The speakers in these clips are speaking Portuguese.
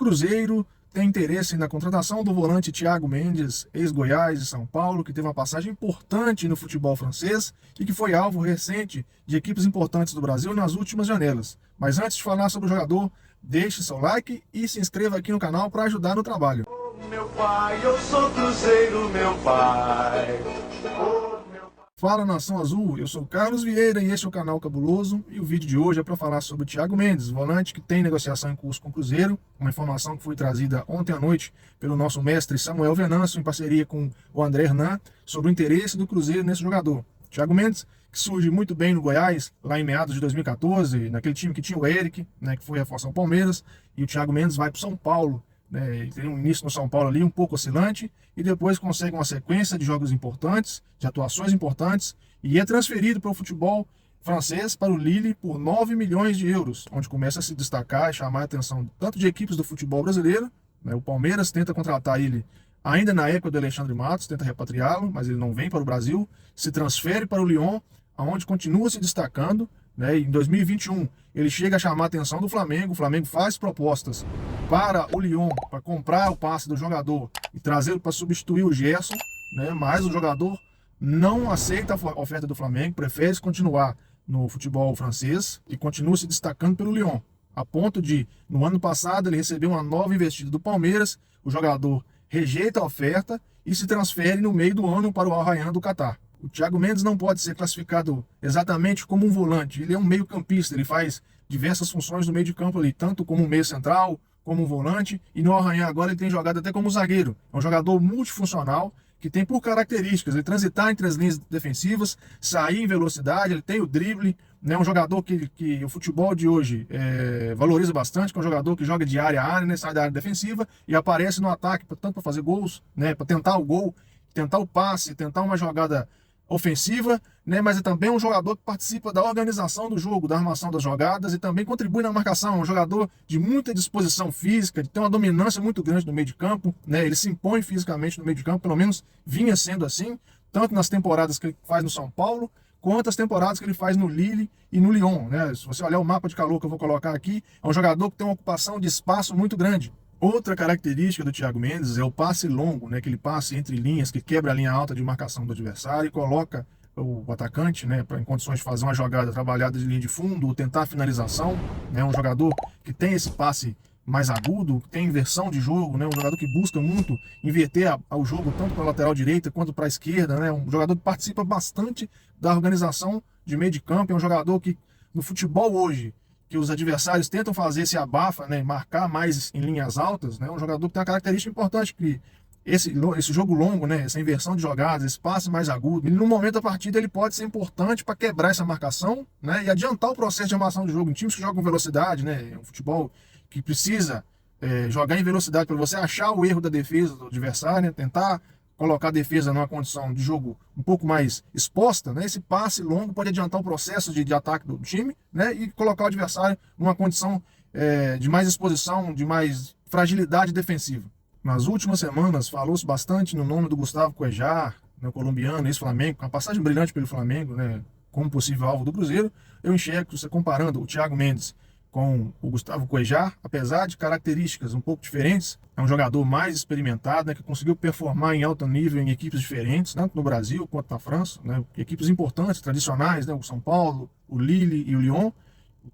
Cruzeiro tem interesse na contratação do volante Thiago Mendes, ex-Goiás e São Paulo, que teve uma passagem importante no futebol francês e que foi alvo recente de equipes importantes do Brasil nas últimas janelas. Mas antes de falar sobre o jogador, deixe seu like e se inscreva aqui no canal para ajudar no trabalho. Meu pai, eu sou Cruzeiro, meu pai. Fala, Nação Azul, eu sou Carlos Vieira e este é o canal Cabuloso, e o vídeo de hoje é para falar sobre o Thiago Mendes, volante que tem negociação em curso com o Cruzeiro, uma informação que foi trazida ontem à noite pelo nosso mestre Samuel Venâncio em parceria com o André Hernan, sobre o interesse do Cruzeiro nesse jogador. Thiago Mendes, que surge muito bem no Goiás, lá em meados de 2014, naquele time que tinha o Eric, que foi reforçar o Palmeiras, e o Thiago Mendes vai para o São Paulo. Ele tem um início no São Paulo ali um pouco oscilante e depois consegue uma sequência de jogos importantes, de atuações importantes, e é transferido para o futebol francês, para o Lille, por 9 milhões de euros, onde começa a se destacar e chamar a atenção tanto de equipes do futebol brasileiro. O Palmeiras tenta contratar ele ainda na época do Alexandre Matos, tenta repatriá-lo, mas ele não vem para o Brasil, se transfere para o Lyon, onde continua se destacando. Em 2021 ele chega a chamar a atenção do Flamengo. O Flamengo faz propostas para o Lyon para comprar o passe do jogador e trazê-lo para substituir o Gerson, mas o jogador não aceita a oferta do Flamengo, prefere continuar no futebol francês e continua se destacando pelo Lyon, a ponto de, no ano passado, ele recebeu uma nova investida do Palmeiras. O jogador rejeita a oferta e se transfere no meio do ano para o Al Rayyan do Catar. O Thiago Mendes não pode ser classificado exatamente como um volante, ele é um meio-campista, ele faz diversas funções no meio de campo ali, tanto como um meio central, como um volante, e no Al Rayyan agora ele tem jogado até como zagueiro. É um jogador multifuncional, que tem por características ele transitar entre as linhas defensivas, sair em velocidade, ele tem o drible, é um jogador que o futebol de hoje valoriza bastante, que é um jogador que joga de área a área, sai da área defensiva e aparece no ataque, tanto para fazer gols, para tentar o gol, tentar o passe, tentar uma jogada ofensiva, mas é também um jogador que participa da organização do jogo, da armação das jogadas e também contribui na marcação. É um jogador de muita disposição física, de ter uma dominância muito grande no meio de campo, ele se impõe fisicamente no meio de campo, pelo menos vinha sendo assim, tanto nas temporadas que ele faz no São Paulo, quanto as temporadas que ele faz no Lille e no Lyon. Se você olhar o mapa de calor que eu vou colocar aqui, é um jogador que tem uma ocupação de espaço muito grande. Outra característica do Thiago Mendes é o passe longo, aquele passe entre linhas que quebra a linha alta de marcação do adversário e coloca o atacante em condições de fazer uma jogada trabalhada de linha de fundo ou tentar a finalização. É um jogador que tem esse passe mais agudo, que tem inversão de jogo, um jogador que busca muito inverter o jogo tanto para a lateral direita quanto para a esquerda. Um jogador que participa bastante da organização de meio de campo, é um jogador que no futebol hoje, que os adversários tentam fazer esse abafa, marcar mais em linhas altas, um jogador que tem uma característica importante, que esse jogo longo, essa inversão de jogadas, esse passe mais agudo, no momento da partida ele pode ser importante para quebrar essa marcação, e adiantar o processo de armação de jogo em times que jogam com velocidade, um futebol que precisa jogar em velocidade para você achar o erro da defesa do adversário, tentar colocar a defesa numa condição de jogo um pouco mais exposta. Esse passe longo pode adiantar o processo de ataque do time, e colocar o adversário numa condição de mais exposição, de mais fragilidade defensiva. Nas últimas semanas falou-se bastante no nome do Gustavo Cuéllar, colombiano, ex-Flamengo, com uma passagem brilhante pelo Flamengo, como possível alvo do Cruzeiro. Eu enxergo que você comparando o Thiago Mendes com o Gustavo Cuéllar, apesar de características um pouco diferentes, é um jogador mais experimentado, que conseguiu performar em alto nível em equipes diferentes, tanto no Brasil quanto na França, equipes importantes, tradicionais, o São Paulo, o Lille e o Lyon.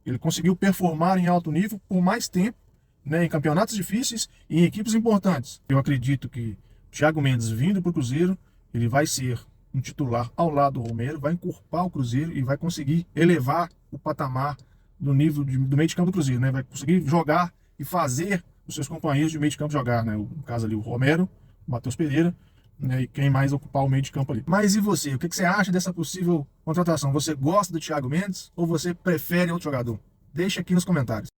Ele conseguiu performar em alto nível por mais tempo, em campeonatos difíceis e em equipes importantes. Eu acredito que o Thiago Mendes, vindo para o Cruzeiro, ele vai ser um titular ao lado do Romero, vai encorpar o Cruzeiro e vai conseguir elevar o patamar do nível do meio de campo do Cruzeiro, vai conseguir jogar e fazer os seus companheiros de meio de campo jogar, no caso ali o Romero, o Matheus Pereira, e quem mais ocupar o meio de campo ali. Mas e você? O que você acha dessa possível contratação? Você gosta do Thiago Mendes ou você prefere outro jogador? Deixa aqui nos comentários.